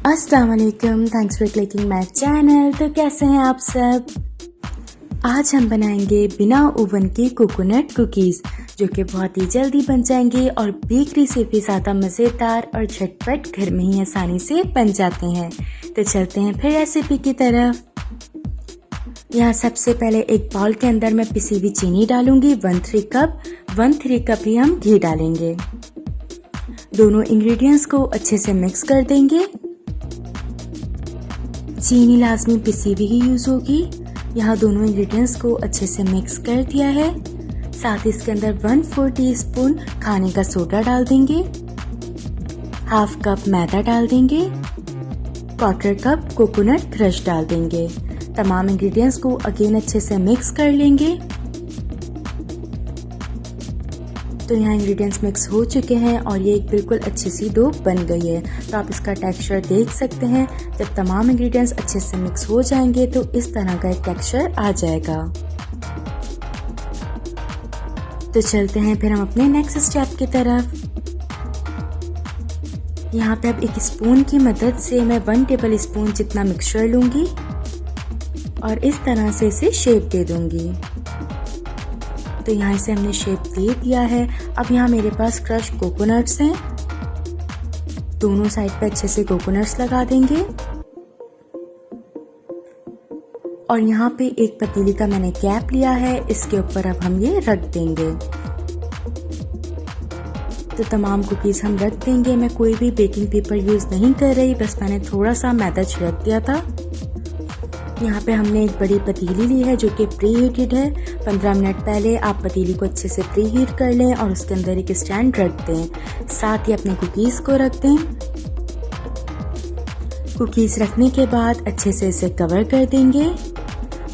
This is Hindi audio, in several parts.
अस्सलाम वालेकुम, thanks for clicking my channel. तो कैसे हैं आप सब? आज हम बनाएंगे बिना ओवन के कोकोनट कुकीज़, जो कि बहुत ही जल्दी बन जाएंगे और बेकरी से भी ज़्यादा मज़ेदार और झटपट घर में ही आसानी से बन जाते हैं। तो चलते हैं फिर रेसिपी की तरफ। यहाँ सबसे पहले एक बाउल के अंदर मैं पिसी हुई चीनी डालूंगी 1/3 कप। 1/3 कप ही हम घी डालेंगे। दोनों इंग्रेडिएंट्स को अच्छे से मिक्स कर देंगे। चीनी लाजमी पिसी हुई ही यूज़ होगी। यहाँ दोनों इंग्रेडिएंट्स को अच्छे से मिक्स कर दिया है। साथ ही इसके अंदर 1/4 टीस्पून खाने का सोडा डाल देंगे। 1/2 कप मैदा डाल देंगे। 1/4 कप कोकोनट क्रश डाल देंगे। तमाम इंग्रेडिएंट्स को अगेन अच्छे से मिक्स कर लेंगे। तो यहाँ इंग्रेडिएंट्स मिक्स हो चुके हैं और ये एक बिल्कुल अच्छी सी डो बन गई है। तो आप इसका टेक्सचर देख सकते हैं। जब तमाम इंग्रेडिएंट्स अच्छे से मिक्स हो जाएंगे तो इस तरह का एक टेक्सचर आ जाएगा। तो चलते हैं फिर हम अपने नेक्स्ट स्टेप की तरफ। यहाँ पे अब एक स्पून की मदद से मैं 1 टेबल स्पून जितना मिक्सचर लूंगी और इस तरह से इसे शेप दे दूंगी। तो यहाँ इसे हमने शेप दे दिया है। अब यहाँ मेरे पास क्रश कोकोनट्स हैं। दोनों साइड पे अच्छे से कोकोनट्स लगा देंगे और यहाँ पे एक पतीली का मैंने कैप लिया है, इसके ऊपर अब हम ये रख देंगे। तो तमाम कुकीज़ हम रख देंगे। मैं कोई भी बेकिंग पेपर यूज़ नहीं कर रही, बस मैंने थोड़ा सा मैदा छिड़क दिया था। यहाँ पे हमने एक बड़ी पतीली ली है जो कि प्री हीटेड है। 15 मिनट पहले आप पतीली को अच्छे से प्री हीट कर लें और उसके अंदर एक स्टैंड रख दें। साथ ही अपने कुकीज़ को रख दें। कुकीज़ रखने के बाद अच्छे से इसे कवर कर देंगे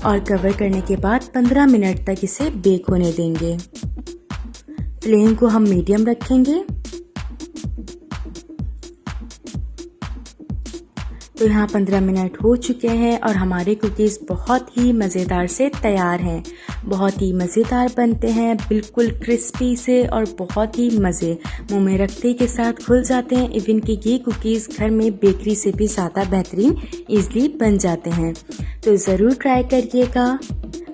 और कवर करने के बाद 15 मिनट तक इसे बेक होने देंगे। फ्लेम को हम मीडियम रखेंगे। तो यहाँ 15 मिनट हो चुके हैं और हमारे कुकीज़ बहुत ही मज़ेदार से तैयार हैं। बहुत ही मज़ेदार बनते हैं, बिल्कुल क्रिस्पी से और बहुत ही मज़े, मुंह में रखते के साथ घुल जाते हैं। इवन कि ये कुकीज़ घर में बेकरी से भी ज़्यादा बेहतरीन ईज़िली बन जाते हैं। तो ज़रूर ट्राई करिएगा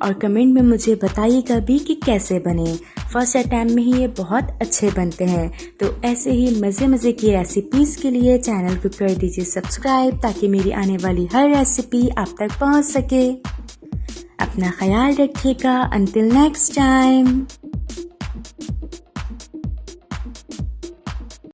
और कमेंट में मुझे बताइएगा भी कि कैसे बने। फर्स्ट अटैम्प्ट में ही ये बहुत अच्छे बनते हैं। तो ऐसे ही मज़े की रेसिपीज़ के लिए चैनल को कर दीजिए सब्सक्राइब, ताकि मेरी आने वाली हर रेसिपी आप तक पहुंच सके। अपना ख्याल रखिएगा। Until next time.